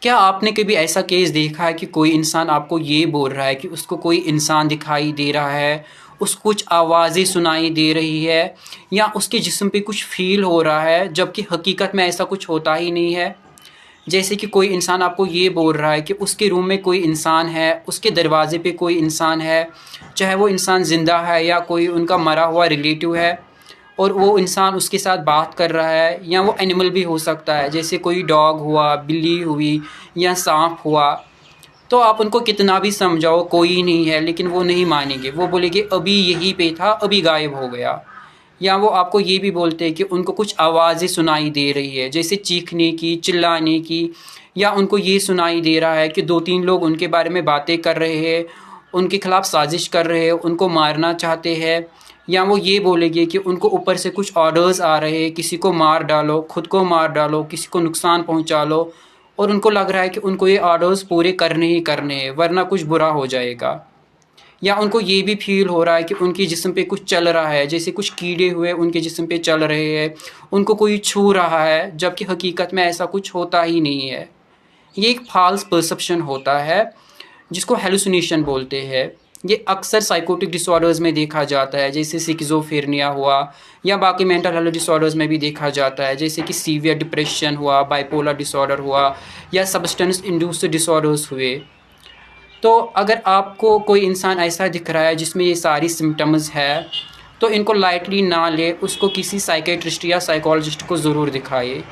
क्या आपने कभी ऐसा केस देखा है कि कोई इंसान आपको ये बोल रहा है कि उसको कोई इंसान दिखाई दे रहा है, उसको कुछ आवाज़ें सुनाई दे रही है या उसके जिस्म पे कुछ फ़ील हो रहा है, जबकि हकीकत में ऐसा कुछ होता ही नहीं है? जैसे कि कोई इंसान आपको ये बोल रहा है कि उसके रूम में कोई इंसान है, उसके दरवाज़े पे कोई इंसान है, चाहे वो इंसान ज़िंदा है या कोई उनका मरा हुआ रिलेटिव है, और वो इंसान उसके साथ बात कर रहा है, या वो एनिमल भी हो सकता है, जैसे कोई डॉग हुआ, बिल्ली हुई या साँप हुआ। तो आप उनको कितना भी समझाओ कोई नहीं है, लेकिन वो नहीं मानेंगे। वो बोलेंगे अभी यहीं पे था, अभी गायब हो गया। या वो आपको ये भी बोलते हैं कि उनको कुछ आवाज़ें सुनाई दे रही है, जैसे चीखने की, चिल्लाने की, या उनको ये सुनाई दे रहा है कि 2-3 लोग उनके बारे में बातें कर रहे हैं, उनके खिलाफ साजिश कर रहे हैं, उनको मारना चाहते हैं। या वो ये बोलेंगे कि उनको ऊपर से कुछ ऑर्डर्स आ रहे हैं, किसी को मार डालो, खुद को मार डालो, किसी को नुकसान पहुंचा लो, और उनको लग रहा है कि उनको ये ऑर्डर्स पूरे करने ही करने हैं, वरना कुछ बुरा हो जाएगा। या उनको ये भी फ़ील हो रहा है कि उनके जिस्म पे कुछ चल रहा है, जैसे कुछ कीड़े हुए उनके जिस्म पे चल रहे हैं, उनको कोई छू रहा है, जबकि हकीकत में ऐसा कुछ होता ही नहीं है। ये एक फ़ॉल्स परसेप्शन होता है, जिसको हैलुसिनेशन बोलते हैं। ये अक्सर साइकोटिक डिसऑर्डर्स में देखा जाता है, जैसे स्किज़ोफ्रेनिया हुआ, या बाकी मेंटल हेल्थ डिसऑर्डर्स में भी देखा जाता है, जैसे कि सीवियर डिप्रेशन हुआ, बाइपोलर डिसऑर्डर हुआ, या सब्सटेंस इंड्यूस्ड डिसऑर्डर्स हुए। तो अगर आपको कोई इंसान ऐसा दिख रहा है जिसमें ये सारी सिम्टम्स है, तो इनको लाइटली ना ले, उसको किसी साइकियाट्रिस्ट या साइकोलॉजिस्ट को ज़रूर दिखाइए।